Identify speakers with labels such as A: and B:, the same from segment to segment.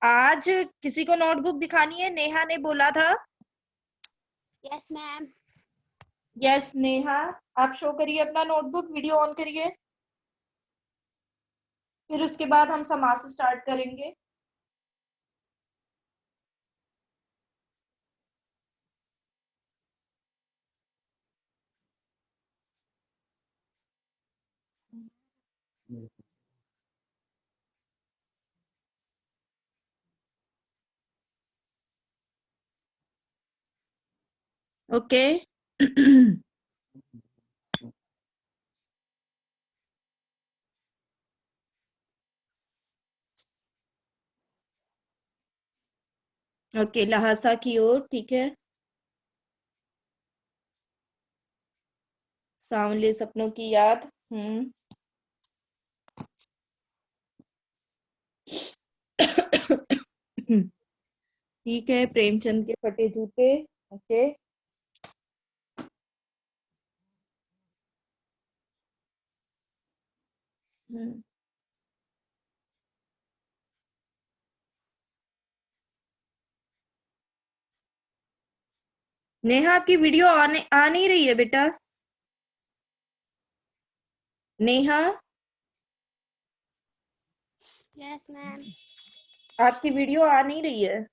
A: आज किसी को नोटबुक दिखानी है, नेहा ने बोला था।
B: Yes ma'am.
A: यस नेहा, आप शो करिए अपना नोटबुक, वीडियो ऑन करिए। फिर उसके बाद हम समास स्टार्ट करेंगे। ओके। ओके, लहासा की ओर, ठीक है। सांवले सपनों की याद। ठीक है, प्रेमचंद के फटे जूते। ओके। नेहा, आपकी वीडियो आ नहीं रही है बेटा। Neha,
B: yes ma'am.
A: आपकी वीडियो आ नहीं रही है।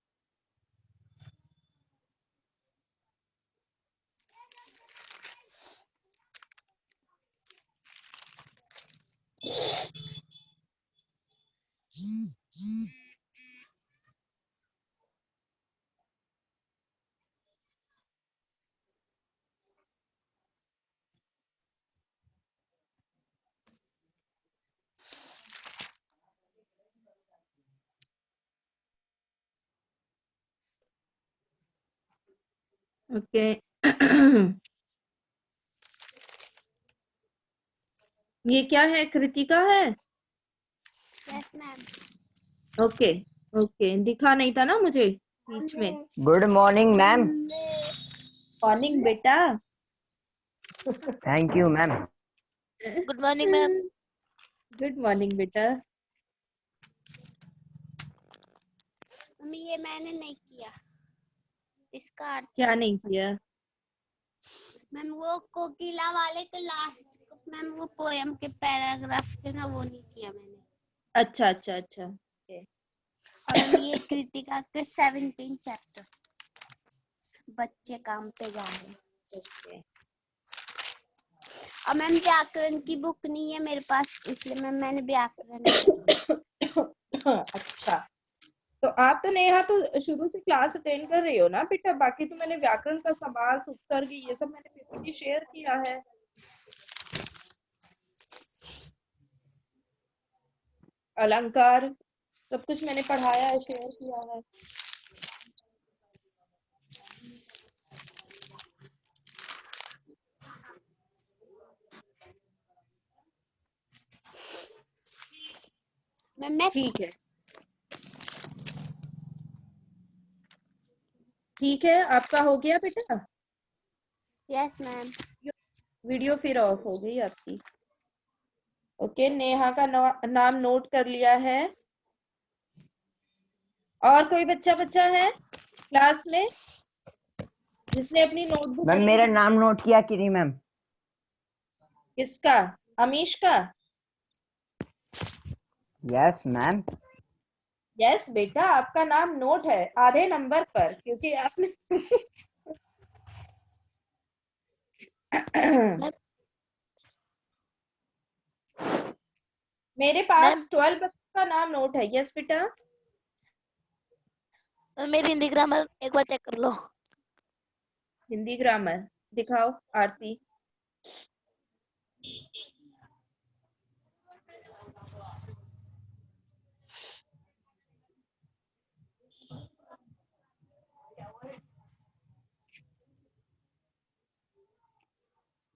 A: ओके। ये क्या है, कृतिका है?
B: Yes ma'am.
A: ओके। ओके, दिखा नहीं था ना मुझे बीच में।
C: Good morning ma'am.
A: मॉर्निंग बेटा।
C: Thank you ma'am.
B: Good morning ma'am.
A: Good morning बेटा।
B: मम्मी ये मैंने नहीं किया, इसका अर्थ
A: क्या नहीं किया?
B: मैम वो कोकिला वाले के लास्ट मैम वो पोयम के पैराग्राफ से ना वो नहीं किया मैंने।
A: अच्छा अच्छा अच्छा। ओके।
B: और मैम ये कृतिका के 17 चैप्टर बच्चे काम पे जा रहे हैं।
A: ओके।
B: और मैम व्याकरण की बुक नहीं है मेरे पास, इसलिए मैम मैंने व्याकरण नहीं
A: अच्छा, तो आप तो नेहा तो शुरू से क्लास अटेंड कर रही हो ना बेटा। बाकी तो मैंने व्याकरण का समास, उपसर्ग, ये सब मैंने पीपीटी शेयर किया है। अलंकार सब कुछ मैंने पढ़ाया है, शेयर किया है।
B: मैं
A: ठीक है, ठीक है, आपका हो गया बेटा।
B: Yes ma'am.
A: वीडियो फिर ऑफ हो गई आपकी। ओके, नेहा का नाम नोट कर लिया है। और कोई बच्चा है क्लास में जिसने अपनी नोटबुक
C: मैम
A: नहीं
C: मेरा
A: दिखाई?
C: नाम नोट किया कि नहीं मैम?
A: किसका? अमीश का?
C: Yes ma'am.
A: यस बेटा, आपका नाम नोट है आधे नंबर पर, क्योंकि आपने मेरे पास 12 बच्चों का नाम नोट है। यस बेटा।
B: मेरी हिंदी ग्रामर एक बार चेक कर लो।
A: हिंदी ग्रामर दिखाओ आरती।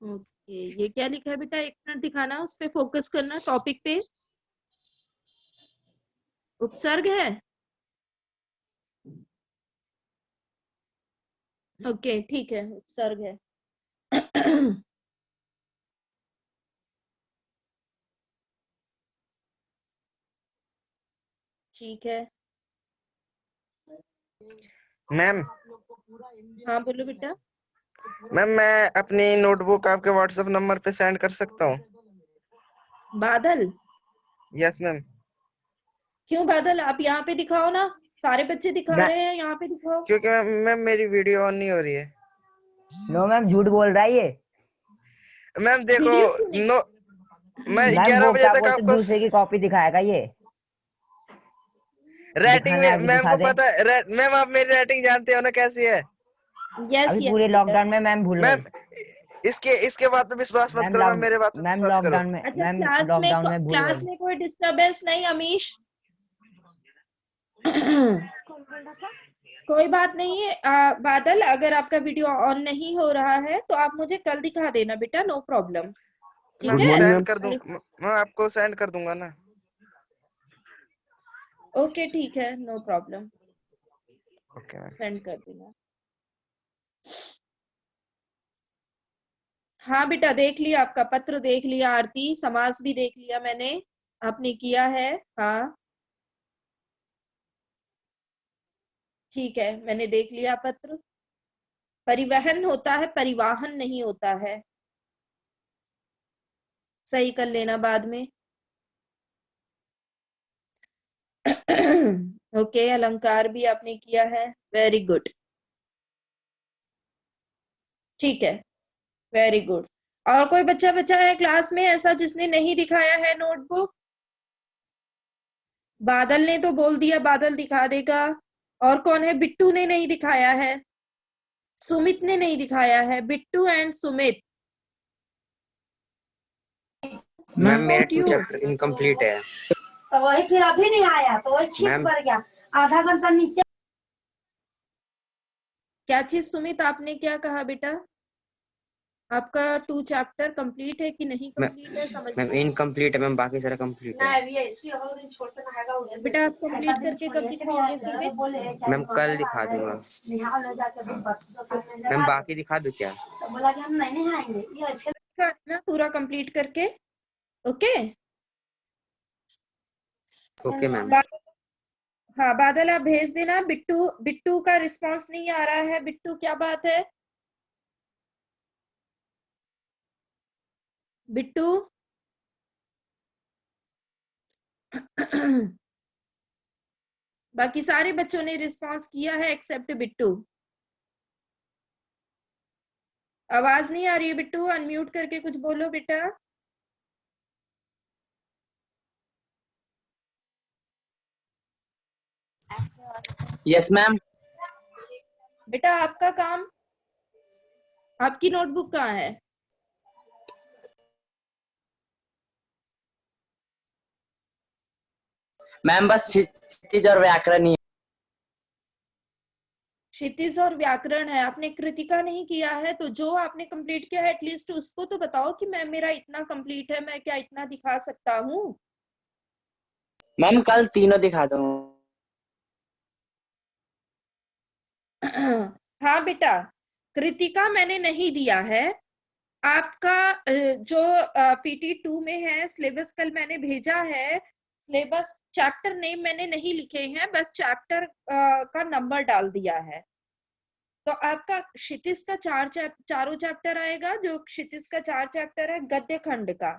A: ओके, ये क्या लिखा है बेटा? एक मिनट दिखाना, उस पे फोकस करना, टॉपिक पे। उपसर्ग है। ओके ठीक है, उपसर्ग है। ठीक है,
D: मैम
A: हाँ बोलो बेटा।
D: मैम मैं अपनी नोटबुक आपके व्हाट्सएप नंबर पे सेंड कर सकता हूँ?
A: बादल,
D: यस मैम।
A: क्यों बादल, आप यहाँ पे दिखाओ ना, सारे बच्चे दिखा रहे हैं, यहाँ पे दिखाओ।
D: क्योंकि मैम मेरी वीडियो ऑन नहीं हो रही है।
C: नो मैम, झूठ बोल रहा है ये।
D: मैम देखो,
A: वीडियो क्यों नहीं?
D: नो मैं
C: मैम
D: 11
C: वो
D: बजे
C: क्या
D: तक
C: बोलते,
D: आपको
C: दूसरे की कॉपी दिखाएगा ये।
D: राइटिंग
C: दिखाना है,
D: में
C: अभी
D: मैम
C: दिखा
D: को
C: दे।
D: पता है। मैम आप मेरी राइटिंग जानते हो ना कैसी है?
A: यस
C: अभी
A: यस
C: पूरे
A: बेटा।
C: लॉकडाउन में मैम भूल गई।
D: मैम इसके बात पे विश्वास मत
C: मैम
D: करो, मैम
C: लॉक
D: मेरे बात पे
C: मैम
D: विश्वास करो।
C: लॉकडाउन में
A: अच्छा,
C: मैम लॉकडाउन में भूल
A: क्लास
C: गई।
A: में कोई डिस्टरबेंस नहीं अमीश? कोई बात नहीं है। बादल, अगर आपका वीडियो ऑन नहीं हो रहा है तो आप मुझे कल दिखा देना बेटा, नो प्रॉब्लम। ठीक
D: मैं
A: है?
D: सेंड कर दूं, मैं आपको सेंड कर दूंगा ना।
A: ओके ठीक है, no problem,
D: okay ma'am.
A: Send कर देना। हाँ बेटा, देख लिया, आपका पत्र देख लिया आरती, समास भी देख लिया मैंने, आपने किया है। हाँ ठीक है, मैंने देख लिया पत्र। परिवहन होता है, परिवाहन नहीं होता है, सही कर लेना बाद में। ओके, अलंकार भी आपने किया है, वेरी गुड। ठीक है, वेरी गुड। और कोई बच्चा बच्चा है क्लास में ऐसा जिसने नहीं दिखाया है नोटबुक? बादल ने तो बोल दिया, बादल दिखा देगा। और कौन है? बिट्टू ने नहीं दिखाया है, सुमित ने नहीं दिखाया है, बिट्टू एंड सुमित।
E: मैम मेरा
A: अबाउट
E: 2
A: यू।
E: चैप्टर इनकम्प्लीट है।
F: तो वही फिर अभी नहीं आया तो वही छिप
E: मैम
F: कर गया, आधा घंटा नीचे।
A: क्या चीज सुमित, आपने क्या कहा बेटा? आपका 2 चैप्टर कंप्लीट है कि नहीं
E: मैं
A: कंप्लीट है, समझ
E: मैम
A: नहीं।
E: इनकम्प्लीट है मैम, बाकी सारा कंप्लीट
F: ना
E: है।
F: अभी ऐसी हो दिन छोड़ते ना हैगा उधर
A: बेटा आप
F: ऐसा
A: कंप्लीट
F: दिन
A: करके कब
F: छोड़िए कि
A: दिखाओगे
F: नहीं
A: सुमित?
F: बोले है
E: मैम कल दिखा दूंगा।
F: निहाल हो जाके दिन भर
E: मैम बाकी दिखा दूं क्या?
F: तो बोला कि हम नहीं नहाएंगे ये अच्छे।
A: ना पूरा कंप्लीट करके। ओके।
E: Okay ma'am.
A: हाँ बादल, आप भेज देना। बिट्टू, बिट्टू का रिस्पांस नहीं आ रहा है। बिट्टू क्या बात है? बिट्टू बाकी सारे बच्चों ने रिस्पांस किया है एक्सेप्ट बिट्टू। आवाज नहीं आ रही है बिट्टू, अनम्यूट करके कुछ बोलो बेटा।
G: Yes ma'am.
A: बेटा आपका काम, आपकी नोटबुक कहाँ है?
G: मैम बस क्षितिज और व्याकरण ही।
A: क्षितिज और व्याकरण है, आपने कृतिका नहीं किया है। तो जो आपने कंप्लीट किया है एटलीस्ट उसको तो बताओ कि मैं, मेरा इतना कंप्लीट है, मैं क्या इतना दिखा सकता हूँ?
G: मैम कल तीनों दिखा दूँ।
A: हाँ बेटा, कृतिका मैंने नहीं दिया है। आपका जो PT2 में है सिलेबस, कल मैंने भेजा है सिलेबस। चैप्टर नेम मैंने नहीं लिखे हैं, बस चैप्टर का नंबर डाल दिया है। तो आपका क्षितिज का चारों चैप्टर आएगा। जो क्षितिज का 4 चैप्टर है गद्य खंड का,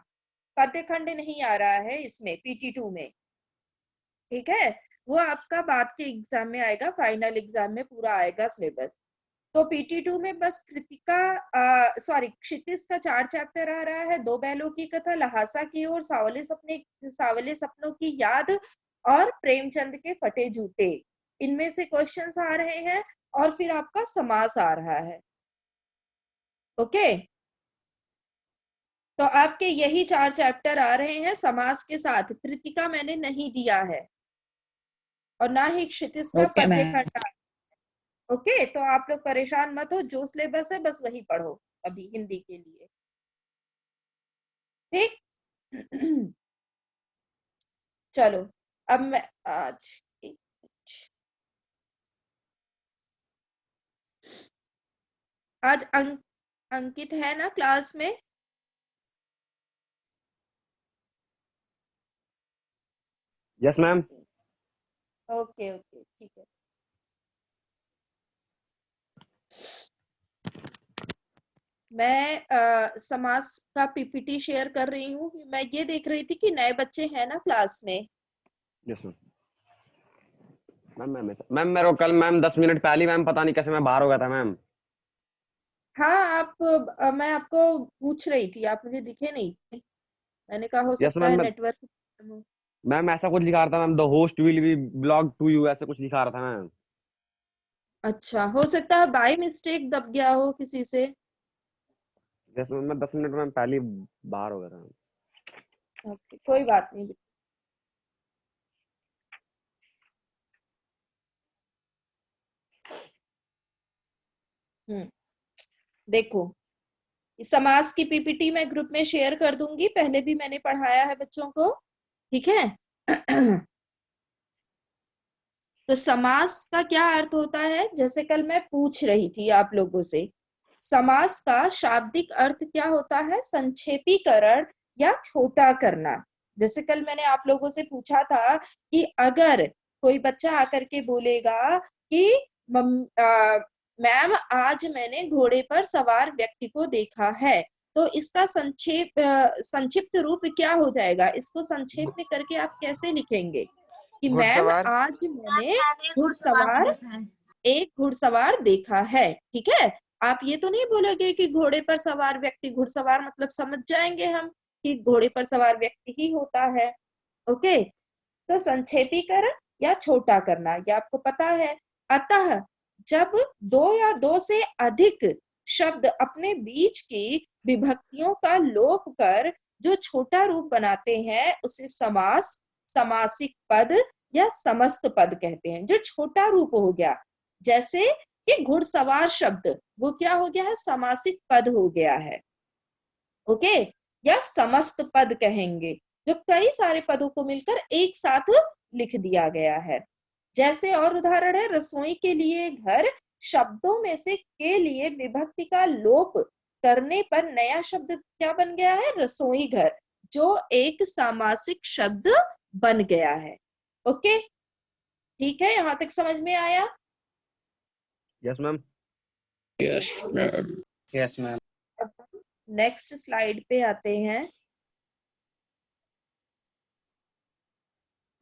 A: पद्य खंड नहीं आ रहा है इसमें PT2 में। ठीक है, वो आपका बाद के एग्जाम में आएगा, फाइनल एग्जाम में पूरा आएगा सिलेबस। तो PT2 में बस कृतिका, सॉरी, क्षितिज का 4 चैप्टर आ रहा है। 2 बैलों की कथा, लहासा की ओर, सावले सपनों की याद, और प्रेमचंद के फटे जूते। इनमें से क्वेश्चंस आ रहे हैं। और फिर आपका समास आ रहा है। ओके, तो आपके यही 4 चैप्टर आ रहे हैं समास के साथ। कृतिका मैंने नहीं दिया है और ना ही क्षितिज का
G: ओके
A: पद्य
G: मैम।
A: खंड। ओके, तो आप लोग परेशान मत हो, जो सिलेबस है बस वही पढ़ो अभी हिंदी के लिए। ठीक। चलो, अब मैं आज आज अंकित है ना क्लास में?
H: Yes ma'am.
A: ओके ओके ठीक है। मैं समास का पीपीटी शेयर कर रही हूँ। मैं ये देख रही थी कि नए बच्चे हैं ना क्लास में।
H: Yes ma'am. मैम मेरे को कल मैम 10 मिनट पहले मैम पता नहीं कैसे मैं बाहर हो गया था मैम।
A: हाँ, मैं आपको पूछ रही थी, आप मुझे दिखे नहीं थे। मैंने कहा हो
H: यस
A: सकता है
H: मैम।
A: नेटवर्क।
H: मैम ऐसा कुछ लिखा रहा था ma'am, the host will be block to you, ऐसा कुछ लिखा रहा था मैम।
A: अच्छा, हो सकता है बाय मिस्टेक दब गया हो किसी से।
H: यस मैम, मैं 10 मिनट मैम पहले बाहर हो गया था।
A: ओके, कोई बात नहीं। देखो, समास की पीपीटी मैं ग्रुप में शेयर कर दूंगी, पहले भी मैंने पढ़ाया है बच्चों को, ठीक है। तो समास का क्या अर्थ होता है, जैसे कल मैं पूछ रही थी आप लोगों से, समास का शाब्दिक अर्थ क्या होता है, संक्षेपीकरण या छोटा करना। जैसे कल मैंने आप लोगों से पूछा था कि अगर कोई बच्चा आकर के बोलेगा कि मैम आज मैंने घोड़े पर सवार व्यक्ति को देखा है, तो इसका संक्षिप्त रूप क्या हो जाएगा, इसको संक्षेप में करके आप कैसे लिखेंगे कि मैम
D: घुड़सवार।
A: आज मैंने एक घुड़सवार देखा है, ठीक है। आप ये तो नहीं बोलोगे कि घोड़े पर सवार व्यक्ति, घुड़सवार मतलब समझ जाएंगे हम कि घोड़े पर सवार व्यक्ति ही होता है। ओके, तो संक्षेपीकरण या छोटा करना ये आपको पता है। अतः जब दो या दो से अधिक शब्द अपने बीच की विभक्तियों का लोप कर जो छोटा रूप बनाते हैं उसे समास, समासिक पद या समस्त पद कहते हैं। जो छोटा रूप हो गया, जैसे कि घुड़सवार शब्द, वो क्या हो गया है, समासिक पद हो गया है। ओके, या समस्त पद कहेंगे, जो कई सारे पदों को मिलकर एक साथ लिख दिया गया है। जैसे और उदाहरण है, रसोई के लिए घर शब्दों में से के लिए विभक्ति का लोप करने पर नया शब्द क्या बन गया है, रसोई घर, जो एक सामासिक शब्द बन गया है। ओके, ठीक है, यहां तक समझ में आया?
H: Yes ma'am.
E: Yes ma'am.
A: Next slide पे आते हैं।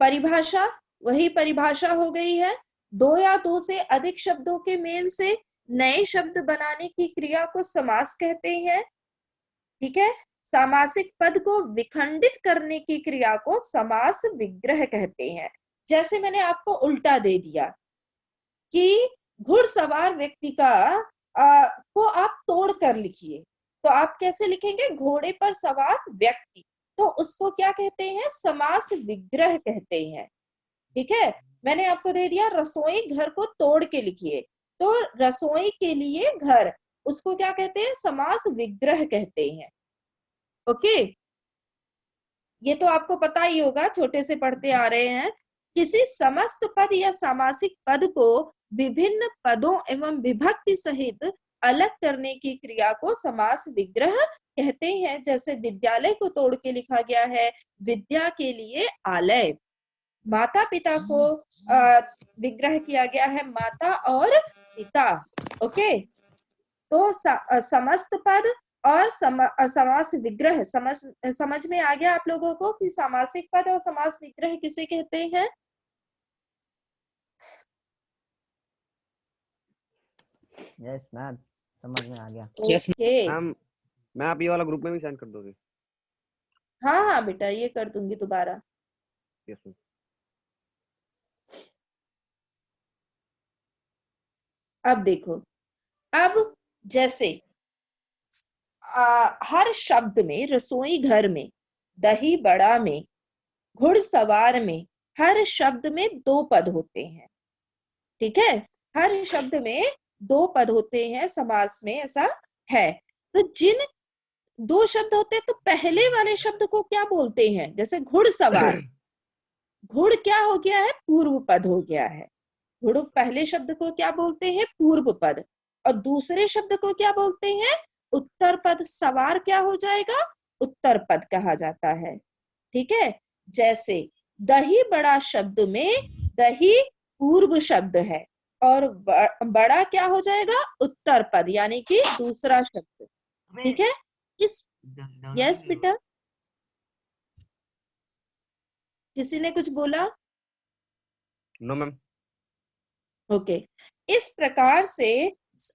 A: परिभाषा, वही परिभाषा हो गई है, दो या दो से अधिक शब्दों के मेल से नए शब्द बनाने की क्रिया को समास कहते हैं, ठीक है। सामासिक पद को विखंडित करने की क्रिया को समास विग्रह कहते हैं। जैसे मैंने आपको उल्टा दे दिया कि घुड़सवार व्यक्ति को आप तोड़ कर लिखिए, तो आप कैसे लिखेंगे, घोड़े पर सवार व्यक्ति, तो उसको क्या कहते हैं, समास विग्रह कहते हैं, ठीक है। मैंने आपको दे दिया रसोई घर को तोड़ के लिखिए, तो रसोई के लिए घर, उसको क्या कहते हैं, समास विग्रह कहते हैं। ओके, ये तो आपको पता ही होगा, छोटे से पढ़ते आ रहे हैं। किसी समस्त पद या सामासिक पद को विभिन्न पदों एवं विभक्ति सहित अलग करने की क्रिया को समास विग्रह कहते हैं। जैसे विद्यालय को तोड़ के लिखा गया है, विद्या के लिए आलय। माता पिता को विग्रह किया गया है, माता और पिता। ओके, तो समस्त पद और समास विग्रह समझ में आ गया आप लोगों को कि सामासिक पद और समास विग्रह किसे कहते हैं?
C: यस मैम, समझ में आ गया।
A: ओके,
H: मैम मैं आप ये वाला ग्रुप में भी सेंड कर दोगे?
A: हाँ हाँ बेटा, ये कर दूंगी दोबारा।
H: Yes ma'am.
A: अब देखो, अब जैसे हर शब्द में, रसोई घर में, दही बड़ा में, घुड़सवार में, हर शब्द में दो पद होते हैं, ठीक है। हर शब्द में दो पद होते हैं, समास में ऐसा है। तो जिन दो शब्द होते हैं, तो पहले वाले शब्द को क्या बोलते हैं, जैसे घुड़सवार, घुड़ क्या हो गया है, पूर्व पद हो गया है। घुड़ पहले शब्द को क्या बोलते हैं, पूर्व पद, और दूसरे शब्द को क्या बोलते हैं, उत्तर पद। सवार क्या हो जाएगा, उत्तर पद कहा जाता है, ठीक है। जैसे दही बड़ा शब्द में दही पूर्व शब्द है और बड़ा क्या हो जाएगा, उत्तर पद, यानी कि दूसरा शब्द। ठीक है। इस यस बेटा, किसी ने कुछ बोला?
H: No ma'am.
A: ओके। इस प्रकार से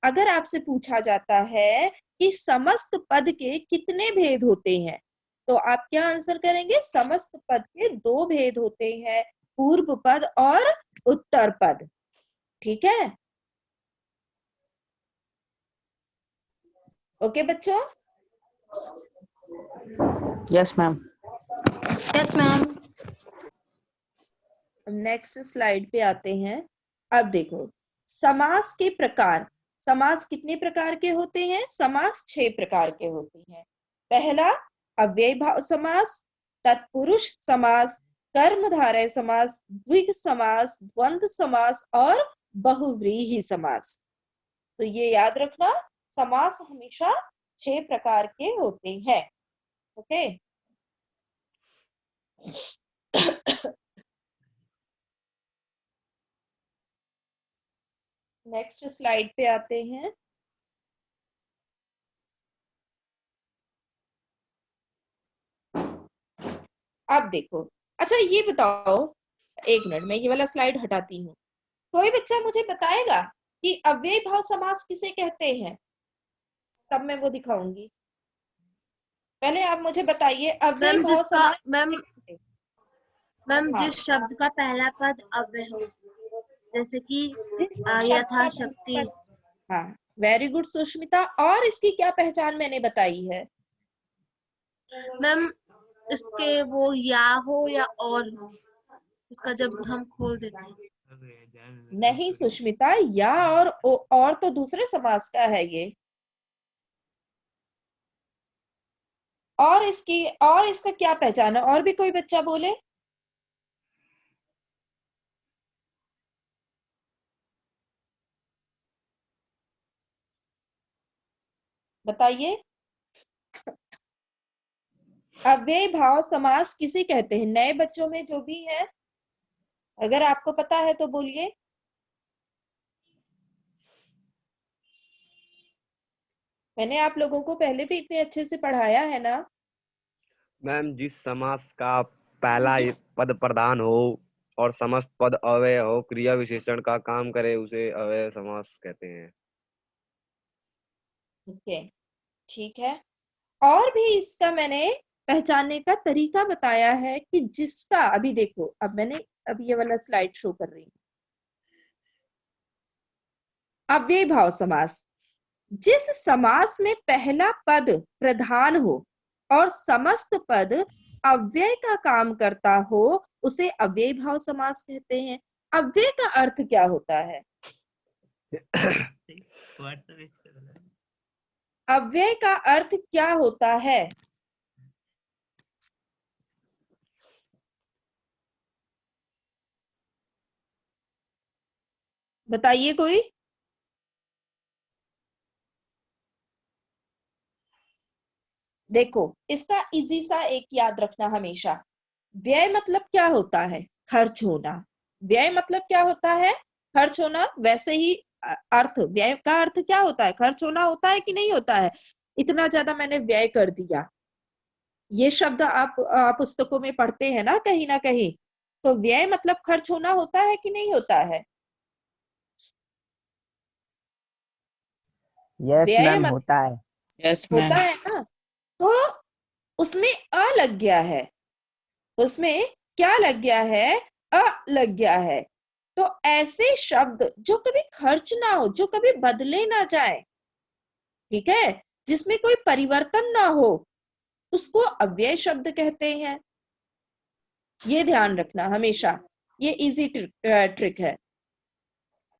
A: अगर आपसे पूछा जाता है कि समस्त पद के कितने भेद होते हैं, तो आप क्या आंसर करेंगे? समस्त पद के 2 भेद होते हैं, पूर्व पद और उत्तर पद। ठीक है। ओके बच्चों।
G: Yes ma'am.
B: Yes ma'am.
A: Next slide पे आते हैं। अब देखो समास के प्रकार। समास कितने प्रकार के होते हैं? समास 6 प्रकार के होते हैं। पहला अव्ययभाव समास, तत्पुरुष समास, कर्मधारय समास, द्विग समास, द्वंद्व समास और बहुव्रीहि समास। तो ये याद रखना, समास हमेशा 6 प्रकार के होते हैं। ओके। नेक्स्ट स्लाइड पे आते हैं। अब देखो, अच्छा ये बताओ, एक मिनट मैं ये वाला स्लाइड हटाती हूँ। कोई बच्चा मुझे बताएगा कि अव्यय भाव समास किसे कहते हैं? तब मैं वो दिखाऊंगी। पहले आप मुझे बताइए अव्यय
F: मैम
A: भाव
F: जिसका
A: समास।
F: मैम
A: हाँ।
F: जिस शब्द का पहला पद अव्यय हो, जैसे कि
A: जिस शब्द
F: यथा
A: का
F: शक्ति।
A: हाँ, वेरी गुड सुष्मिता। और इसकी क्या पहचान मैंने बताई है?
F: मैम इसके वो या हो या और हो, इसका जब हम खोल देते हैं।
A: नहीं सुष्मिता, या और तो दूसरे समास का है ये। और इसका क्या पहचान है? और भी कोई बच्चा बोले। बताइए। अव्यय भाव समास किसे कहते हैं? नए बच्चों में जो भी है, अगर आपको पता है तो बोलिए। मैंने आप लोगों को पहले भी इतने अच्छे से पढ़ाया है ना।
H: मैम जिस समास का पहला पद प्रधान हो और समस्त पद अव्यय हो, क्रिया विशेषण का काम करे, उसे अव्यय समास कहते हैं।
A: ओके, ठीक है। और भी इसका मैंने पहचानने का तरीका बताया है कि जिसका, अभी देखो, अब ये वाला स्लाइड शो कर रही हूँ। अव्यय भाव समास, जिस समास में पहला पद प्रधान हो और समस्त पद अव्यय का काम करता हो, उसे अव्यय भाव समास कहते हैं। अव्यय का अर्थ क्या होता है? अव्यय का अर्थ क्या होता है? बताइए कोई। देखो इसका इजी सा एक याद रखना हमेशा। व्यय मतलब क्या होता है? खर्च होना। व्यय मतलब क्या होता है? खर्च होना। वैसे ही अर्थ, व्यय का अर्थ क्या होता है? खर्च होना होता है कि नहीं होता है? इतना ज्यादा मैंने व्यय कर दिया, ये शब्द आप पुस्तकों में पढ़ते हैं ना कहीं ना कहीं। तो व्यय मतलब खर्च होना होता है कि नहीं होता है?
C: यस
A: व्यय
C: मैम,
A: मतलब
C: होता है।
G: यस
A: होता
G: मैम।
A: है ना। तो उसमें अ लग गया है, उसमें क्या लग गया है? अ लग गया है। तो ऐसे शब्द जो कभी खर्च ना हो, जो कभी बदले ना जाए, ठीक है, जिसमें कोई परिवर्तन ना हो, उसको अव्यय शब्द कहते हैं। ये ध्यान रखना हमेशा, ये इजी ट्रिक है।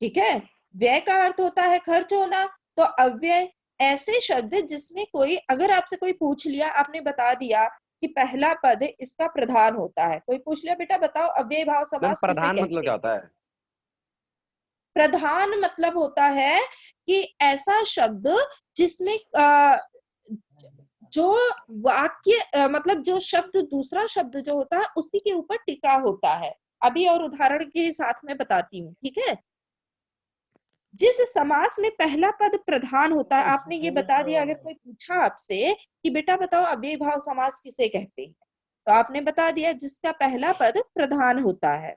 A: ठीक है। व्यय का अर्थ होता है खर्च होना, तो अव्यय ऐसे शब्द जिसमें कोई, अगर आपसे कोई पूछ लिया, आपने बता दिया कि पहला पद इसका प्रधान होता है, कोई पूछ लिया बेटा बताओ अव्यय भाव
H: मैम
A: समास किसे
H: प्रधान मतलब
A: कहते
H: क्या
A: हैं?
H: होता है?
A: प्रधान मतलब होता है कि ऐसा शब्द जिसमें जो वाक्य मतलब जो शब्द, दूसरा शब्द जो होता है उसी के ऊपर टिका होता है। अभी और उदाहरण के साथ में बताती हूँ, ठीक है। जिस समास में पहला पद प्रधान होता है, आपने ये बता दिया। अगर कोई पूछा आपसे कि बेटा बताओ अव्ययी भाव समास किसे कहते हैं, तो आपने बता दिया जिसका पहला पद प्रधान होता है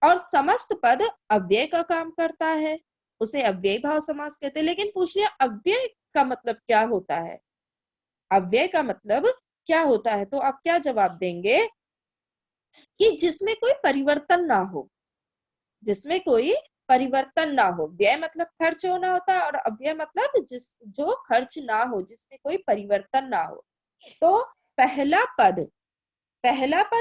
A: और समस्त पद अव्यय का काम करता है, उसे अव्ययी भाव समास कहते हैं। लेकिन पूछ लिया अव्यय का मतलब क्या होता है, अव्यय का मतलब क्या होता है, तो आप क्या जवाब देंगे कि जिसमें कोई परिवर्तन ना हो, जिसमें कोई परिवर्तन ना हो। व्यय मतलब खर्च होना होता है और अव्यय मतलब जो खर्च ना हो, जिसमें कोई परिवर्तन ना हो। तो पहला पद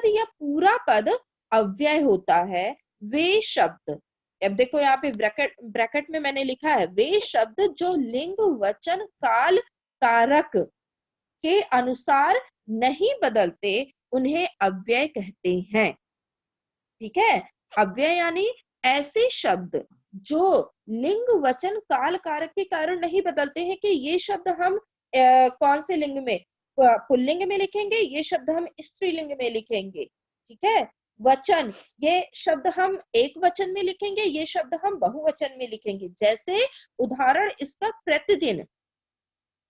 A: या पूरा पद अव्यय होता है। वे शब्द, अब देखो यहाँ पे ब्रैकेट में मैंने लिखा है वे शब्द जो लिंग वचन काल कारक के अनुसार नहीं बदलते उन्हें अव्यय कहते हैं। ठीक है, अव्यय यानी ऐसे शब्द जो लिंग वचन काल कारक के कारण नहीं बदलते हैं कि ये शब्द हम कौन से लिंग में, पुल्लिंग में लिखेंगे, ये शब्द हम स्त्रीलिंग में लिखेंगे। ठीक है, वचन, ये शब्द हम एक वचन में लिखेंगे, ये शब्द हम बहुवचन में लिखेंगे। जैसे उदाहरण इसका प्रतिदिन,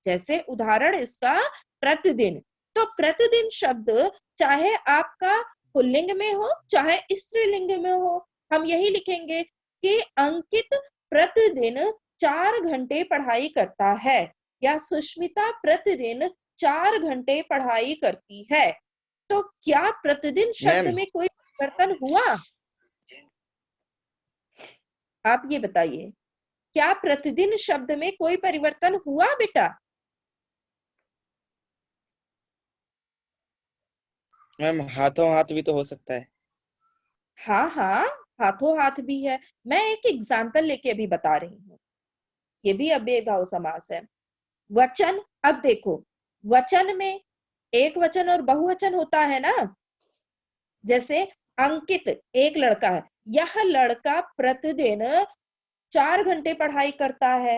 A: जैसे उदाहरण इसका प्रतिदिन। तो प्रतिदिन शब्द चाहे आपका पुल्लिंग में हो चाहे स्त्रीलिंग में हो, हम यही लिखेंगे कि अंकित प्रतिदिन 4 घंटे पढ़ाई करता है या सुष्मिता प्रतिदिन 4 घंटे पढ़ाई करती है। तो क्या प्रतिदिन शब्द
D: मैम।
A: में कोई परिवर्तन हुआ? आप ये बताइए, क्या प्रतिदिन शब्द में कोई परिवर्तन हुआ बेटा?
D: मैम हाथों हाथ भी तो हो सकता है।
A: हाँ हाँ, हाथों हाथ भी है। मैं एक एग्जाम्पल लेके अभी बता रही हूँ, ये भी अव्ययी भाव समास है। वचन, अब देखो वचन में एक वचन और बहुवचन होता है ना। जैसे अंकित एक लड़का है, यह लड़का प्रतिदिन 4 घंटे पढ़ाई करता है।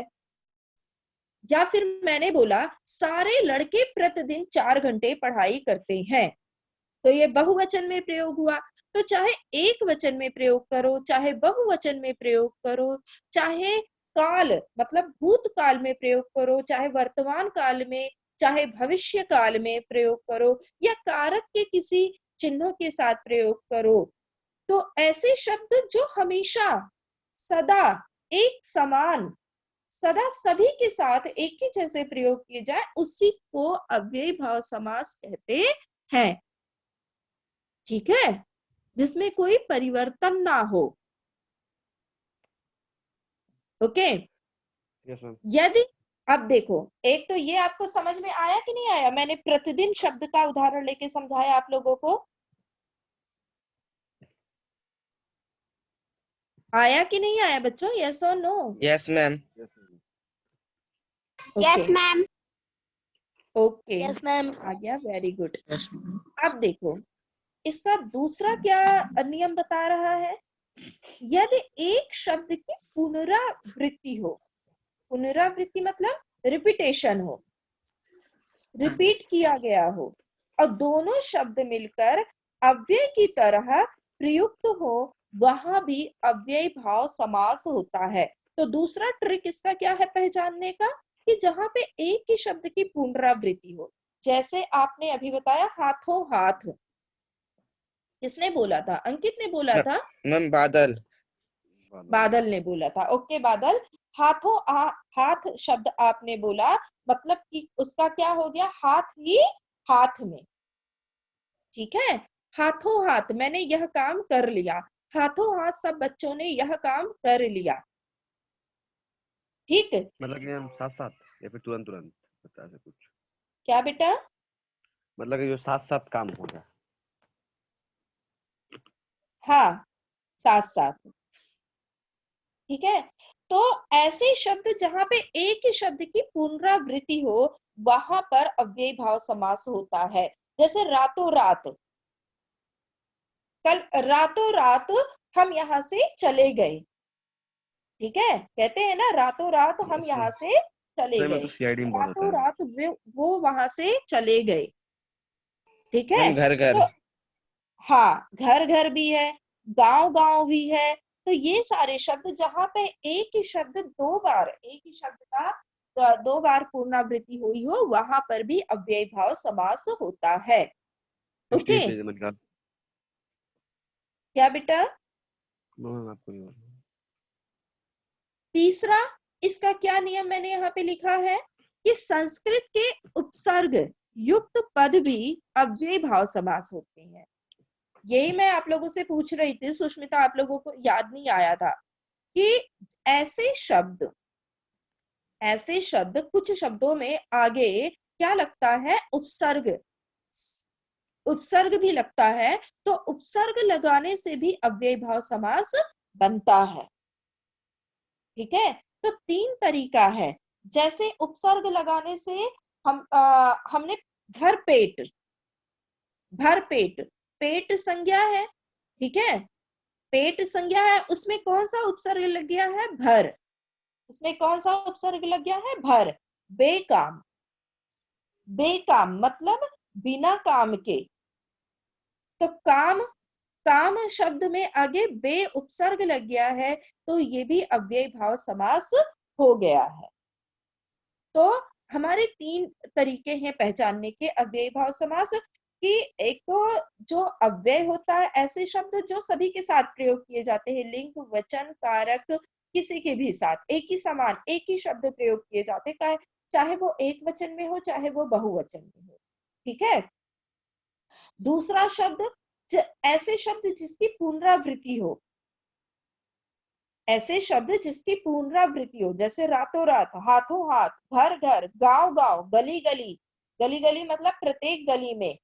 A: या फिर मैंने बोला सारे लड़के प्रतिदिन 4 घंटे पढ़ाई करते हैं, तो ये बहुवचन में प्रयोग हुआ। तो चाहे एक वचन में प्रयोग करो, चाहे बहुवचन में प्रयोग करो, चाहे काल मतलब भूतकाल में प्रयोग करो, चाहे वर्तमान काल में, चाहे भविष्य काल में प्रयोग करो, या कारक के किसी चिन्हों के साथ प्रयोग करो, तो ऐसे शब्द जो हमेशा सदा एक समान, सदा सभी के साथ एक ही जैसे प्रयोग किए जाए, उसी को अव्ययी भाव समास कहते हैं। ठीक है, जिसमें कोई परिवर्तन ना हो। Okay,
H: yes ma'am.
A: यदि, अब देखो एक तो ये आपको समझ में आया कि नहीं आया? मैंने प्रतिदिन शब्द का उदाहरण लेके समझाया आप लोगों को, आया कि नहीं आया बच्चों? यस और no?
D: Yes ma'am.
B: Yes ma'am.
A: Okay,
B: yes ma'am.
A: आ गया, वेरी गुड। अब देखो इसका दूसरा क्या नियम बता रहा है, यदि एक शब्द की पुनरावृत्ति हो, पुनरावृत्ति मतलब रिपीटेशन हो, रिपीट किया गया हो, और दोनों शब्द मिलकर अव्यय की तरह प्रयुक्त हो, वहां भी अव्ययी भाव समास होता है। तो दूसरा ट्रिक इसका क्या है पहचानने का, कि जहां पे एक ही शब्द की पुनरावृत्ति हो। जैसे आपने अभी बताया हाथों हाथ, किसने बोला था? अंकित ने बोला था?
D: मैम बादल।
A: बादल ने बोला था। ओके बादल, हाथों हाथ शब्द आपने बोला, मतलब कि उसका क्या हो गया, हाथ ही हाथ में। ठीक है, हाथों हाथ मैंने यह काम कर लिया, हाथों हाथ सब बच्चों ने यह काम कर लिया। ठीक,
H: मतलब कि हम साथ साथ या फिर तुरंत तुरंत बता से कुछ,
A: क्या बेटा?
H: मतलब कि जो साथ साथ काम हो रहा है।
A: हाँ, साथ साथ। ठीक है, तो ऐसे शब्द जहां पे एक ही शब्द की पुनरावृत्ति हो, वहां पर अव्ययी भाव समास होता है। जैसे रातों रात, कल रातों रात हम यहाँ से चले गए। ठीक है, कहते हैं ना रातों रात हम यहाँ से चले
H: सही में
A: गए,
H: तो सीआईडी में बहुत
A: रातों
H: होता है।
A: रात वो वहां से चले गए। ठीक है,
D: मैम घर घर।
A: तो हाँ, घर घर भी है, गांव गांव भी है, तो ये सारे शब्द जहां पे एक ही शब्द दो बार, एक ही शब्द का दो बार पुनरावृत्ति हुई हो, वहां पर भी अव्ययी भाव समास होता है। ओके, क्या बेटा?
H: मैम आपको नहीं बोलना।
A: तीसरा, इसका क्या नियम मैंने यहाँ पे लिखा है कि संस्कृत के उपसर्ग युक्त पद भी अव्ययी भाव समास होते हैं। यही मैं आप लोगों से पूछ रही थी सुष्मिता, आप लोगों को याद नहीं आया था कि ऐसे शब्द कुछ शब्दों में आगे क्या लगता है, उपसर्ग भी लगता है, तो उपसर्ग लगाने से भी अव्ययी भाव समास बनता है। ठीक है, तो तीन तरीका है। जैसे उपसर्ग लगाने से हमने भरपेट, पेट संज्ञा है, ठीक है, पेट संज्ञा है, उसमें कौन सा उपसर्ग लग गया है, भर। उसमें कौन सा उपसर्ग लग गया है, भर। बेकाम, बेकाम मतलब बिना काम के, तो काम शब्द में आगे बे उपसर्ग लग गया है, तो ये भी अव्ययी भाव समास हो गया है। तो हमारे तीन तरीके हैं पहचानने के अव्ययी भाव समास कि एक तो जो अव्यय होता है, ऐसे शब्द जो सभी के साथ प्रयोग किए जाते हैं, लिंग वचन कारक किसी के भी साथ एक ही समान एक ही शब्द प्रयोग किए जाते हैं, चाहे वो एक वचन में हो चाहे वो बहुवचन में हो। ठीक है, दूसरा शब्द ऐसे शब्द जिसकी पुनरावृत्ति हो, ऐसे शब्द जिसकी पुनरावृत्ति हो, जैसे रातों रात, हाथों हाथ, घर घर, गांव गांव, गली गली, गली गली मतलब प्रत्येक गली में।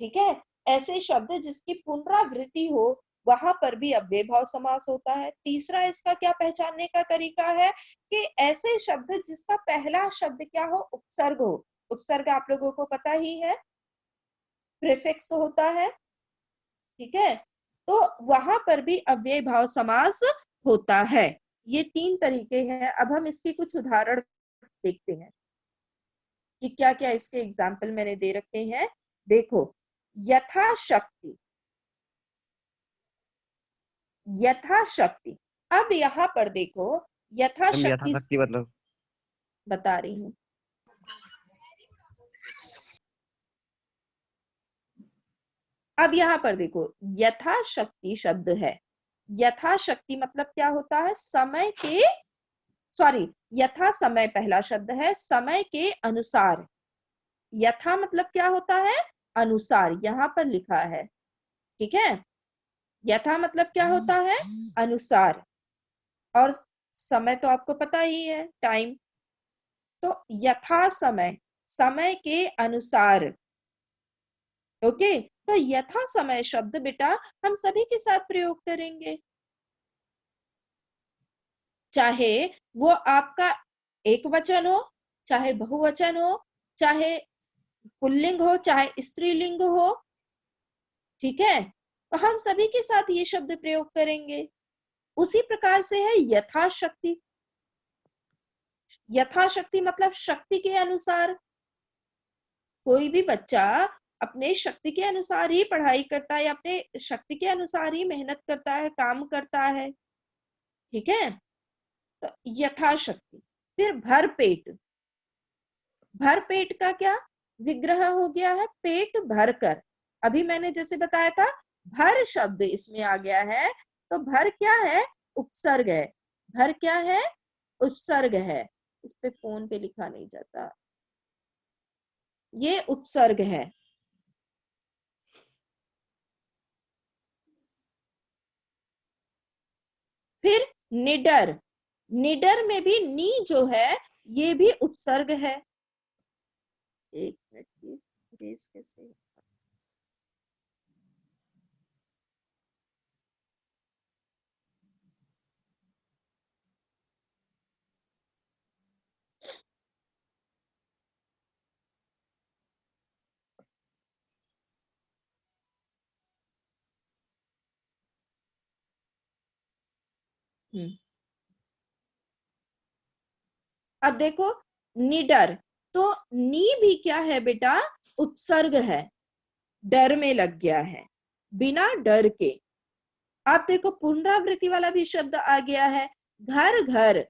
A: ठीक है, ऐसे शब्द जिसकी पुनरावृत्ति हो, वहां पर भी अव्ययी भाव समास होता है। तीसरा इसका क्या पहचानने का तरीका है कि ऐसे शब्द जिसका पहला शब्द क्या हो, उपसर्ग हो। उपसर्ग आप लोगों को पता ही है, प्रीफिक्स होता है। ठीक है, तो वहां पर भी अव्ययी भाव समास होता है। ये तीन तरीके हैं। अब हम इसके कुछ उदाहरण देखते हैं कि क्या क्या इसके एग्जाम्पल मैंने दे रखे हैं। देखो, यथाशक्ति, यथाशक्ति। अब यहाँ पर देखो, यथाशक्ति
H: मतलब
A: बता रही हूँ। अब यहाँ पर देखो, यथाशक्ति शब्द है। यथाशक्ति मतलब क्या होता है, समय के, सॉरी, यथा समय पहला शब्द है, समय के अनुसार। यथा मतलब क्या होता है, अनुसार, यहाँ पर लिखा है। ठीक है, यथा मतलब क्या होता है, अनुसार, और समय तो आपको पता ही है, टाइम। तो यथा समय, समय के अनुसार। ओके, तो यथा समय शब्द बेटा हम सभी के साथ प्रयोग करेंगे, चाहे वो आपका एक वचन हो, चाहे बहुवचन हो, चाहे पुल्लिंग हो, चाहे स्त्रीलिंग हो। ठीक है, तो हम सभी के साथ ये शब्द प्रयोग करेंगे। उसी प्रकार से है यथाशक्ति। यथाशक्ति मतलब शक्ति के अनुसार। कोई भी बच्चा अपने शक्ति के अनुसार ही पढ़ाई करता है, अपने शक्ति के अनुसार ही मेहनत करता है, काम करता है। ठीक है, तो यथाशक्ति। फिर भरपेट, भरपेट का क्या विग्रह हो गया है, पेट भरकर। अभी मैंने जैसे बताया था, भर शब्द इसमें आ गया है, तो भर क्या है, उपसर्ग है। भर क्या है, उपसर्ग है। इस पे फोन पे लिखा नहीं जाता, ये उपसर्ग है। फिर निडर, निडर में भी नी जो है ये भी उपसर्ग है। एक मिनट की रेस कैसे, अब देखो, निडर, तो नी भी क्या है बेटा, उपसर्ग है, डर में लग गया है, बिना डर के। आप देखो पुनरावृत्ति वाला भी शब्द आ गया है, घर घर,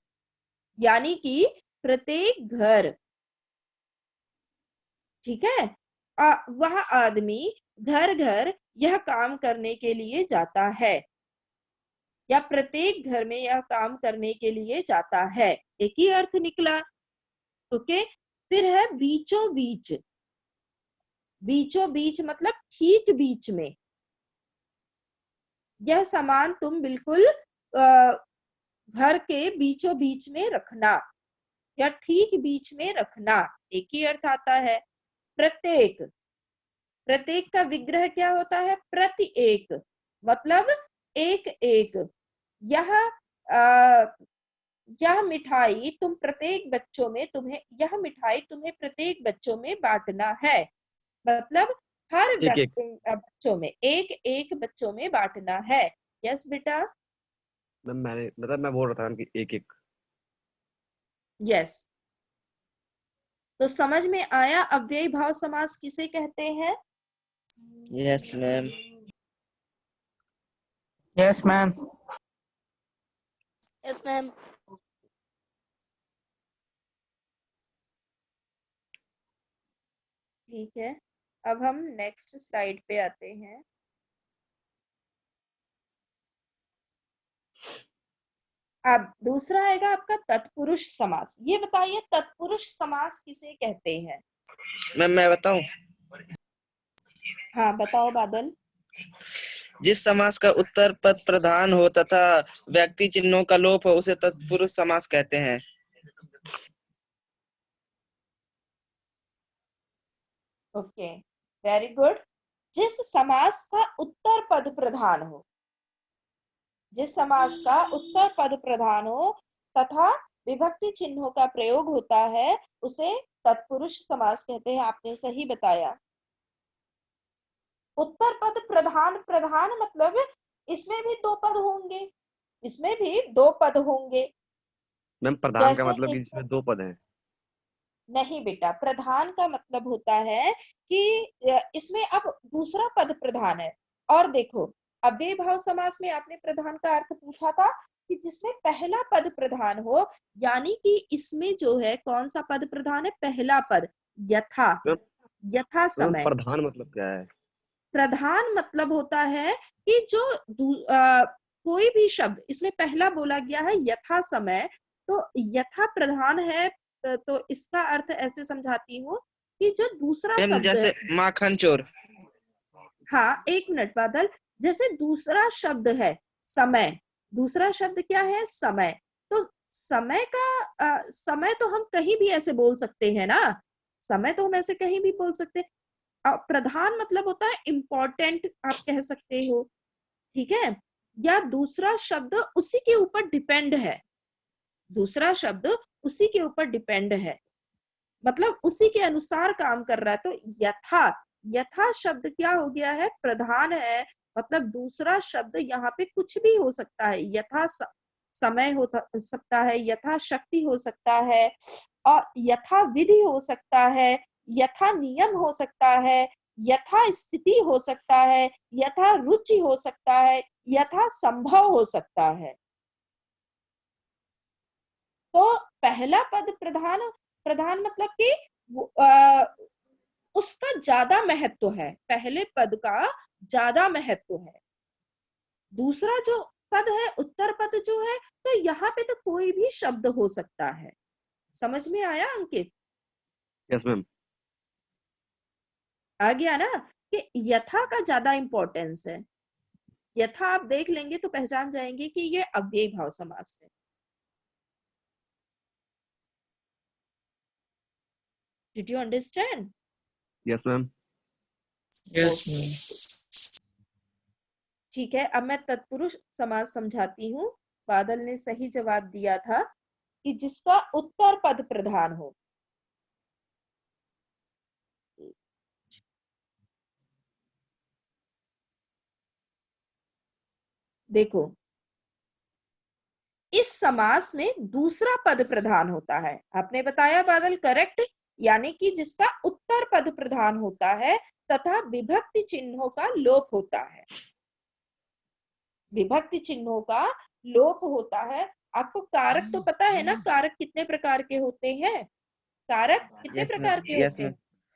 A: यानी कि प्रत्येक घर, ठीक है। वह आदमी घर घर यह काम करने के लिए जाता है, या प्रत्येक घर में यह काम करने के लिए जाता है, एक ही अर्थ निकला। ओके, फिर है बीचों बीच। बीचों बीच मतलब ठीक बीच में, यह सामान तुम बिल्कुल घर के बीचों बीच में रखना, या ठीक बीच में रखना, एक ही अर्थ आता है। प्रत्येक, प्रत्येक का विग्रह क्या होता है? प्रति एक, मतलब एक एक। यह मिठाई तुम प्रत्येक बच्चों में, यह मिठाई तुम्हें प्रत्येक बच्चों में बांटना है, मतलब हर
H: एक एक।
A: बच्चों में, एक एक बच्चों में बांटना है। यस बेटा,
H: मैं बोल रहा था कि एक एक।
A: यस। तो समझ में आया अव्ययी भाव समास किसे कहते हैं?
D: Yes ma'am.
G: Yes ma'am.
B: Yes ma'am.
A: ठीक है, अब हम नेक्स्ट स्लाइड पे आते हैं। अब दूसरा आएगा आपका तत्पुरुष समास। ये बताइए तत्पुरुष समास किसे कहते हैं?
D: मैम मैं बताऊं?
A: हाँ बताओ बादल।
D: जिस समास का उत्तर पद प्रधान हो तथा व्यक्ति चिन्हों का लोप हो उसे तत्पुरुष समास कहते हैं।
A: Okay, very good. जिस समास का उत्तर पद प्रधान हो, जिस समास का उत्तर पद प्रधान हो तथा विभक्ति चिन्हों का प्रयोग होता है उसे तत्पुरुष समास कहते हैं। आपने सही बताया। उत्तर पद प्रधान, प्रधान मतलब इसमें भी दो पद होंगे, इसमें भी दो पद होंगे।
H: मैम प्रधान का
A: जैसे
H: मतलब कि इसमें दो पद हैं?
A: नहीं बेटा, प्रधान का मतलब होता है कि इसमें अब दूसरा पद प्रधान है। और देखो अव्ययी भाव समास में आपने प्रधान का अर्थ पूछा था कि जिसमें पहला पद प्रधान हो, यानी कि इसमें जो है कौन सा पद प्रधान है? पहला पद, यथा, यथा समय।
H: प्रधान मतलब क्या है?
A: प्रधान मतलब होता है कि जो कोई भी शब्द इसमें पहला बोला गया है यथा समय, तो यथा प्रधान है। तो इसका अर्थ ऐसे समझाती हूँ कि जो दूसरा
D: मैम
A: शब्द
D: जैसे माखन चोर।
A: हाँ एक मिनट बादल, जैसे दूसरा शब्द है समय, दूसरा शब्द क्या है? समय। तो समय का समय तो हम कहीं भी ऐसे बोल सकते हैं ना, समय तो हम ऐसे कहीं भी बोल सकते हैं। प्रधान मतलब होता है इम्पोर्टेंट, आप कह सकते हो, ठीक है। या दूसरा शब्द उसी के ऊपर डिपेंड है, दूसरा शब्द उसी के ऊपर डिपेंड है, मतलब उसी के अनुसार काम कर रहा है। तो यथा, यथा शब्द क्या हो गया है? प्रधान है, मतलब दूसरा शब्द यहाँ पे कुछ भी हो सकता है। यथा समय हो सकता है, यथा शक्ति हो सकता है, और यथा विधि हो सकता है, यथा नियम हो सकता है, यथा स्थिति हो सकता है, यथा रुचि हो सकता है, यथा संभव हो सकता है। तो पहला पद प्रधान, प्रधान मतलब कि उसका ज्यादा महत्व है, पहले पद का ज्यादा महत्व है। दूसरा जो पद है उत्तर पद जो है, तो यहाँ पे तो कोई भी शब्द हो सकता है। समझ में आया अंकित?
H: Yes ma'am.
A: आ गया ना कि यथा का ज्यादा इंपॉर्टेंस है। यथा आप देख लेंगे तो पहचान जाएंगे कि ये अव्ययी भाव समास है। Did you understand?
H: Yes ma'am.
A: ठीक है, अब मैं तत्पुरुष समास समझाती हूँ। बादल ने सही जवाब दिया था कि जिसका उत्तर पद प्रधान हो। देखो इस समास में दूसरा पद प्रधान होता है, आपने बताया बादल, करेक्ट। यानी कि जिसका उत्तर पद प्रधान होता है तथा विभक्ति चिन्हों का लोप होता है। विभक्ति चिन्हों का लोप होता है। आपको कारक तो पता है ना, कारक कितने प्रकार के होते हैं? कारक कितने
D: यस
A: प्रकार
D: मैम,
A: के
D: यस
A: होते हैं?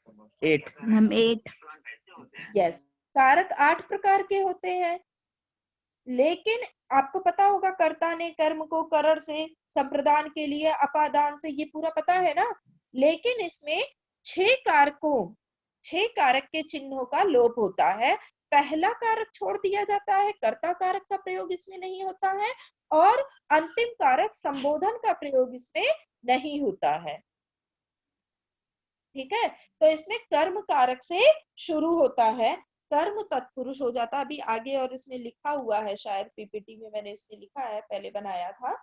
D: मैम, 8।
I: मैम 8।
A: यस, कारक 8 प्रकार के होते हैं। लेकिन आपको पता होगा कर्ता ने कर्म को करण से, संप्रदान के लिए अपादान से, ये पूरा पता है ना। लेकिन इसमें 6 कारक के चिन्हों का लोप होता है। पहला कारक छोड़ दिया जाता है, कर्ता कारक का प्रयोग इसमें नहीं होता है, और अंतिम कारक संबोधन का प्रयोग इसमें नहीं होता है। ठीक है, तो इसमें कर्म कारक से शुरू होता है, कर्म तत्पुरुष हो जाता है। अभी आगे और इसमें लिखा हुआ है, शायद पीपीटी में मैंने इसमें लिखा है, पहले बनाया था।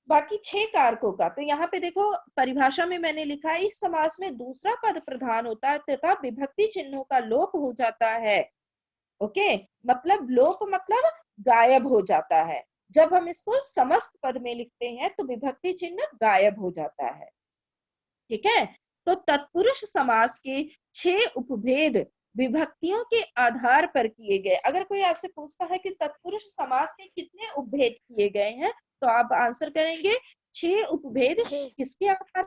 A: बाकी 6 कारकों का, तो यहाँ पे देखो परिभाषा में मैंने लिखा है, इस समास में दूसरा पद प्रधान होता है तथा विभक्ति चिन्हों का लोप हो जाता है। ओके, मतलब लोप मतलब गायब हो जाता है। जब हम इसको समस्त पद में लिखते हैं तो विभक्ति चिन्ह गायब हो जाता है। ठीक है, तो तत्पुरुष समास के 6 उपभेद विभक्तियों के आधार पर किए गए। अगर कोई आपसे पूछता है कि तत्पुरुष समास के कितने उपभेद किए गए हैं, तो आप आंसर करेंगे 6 उपभेद। किसके आधार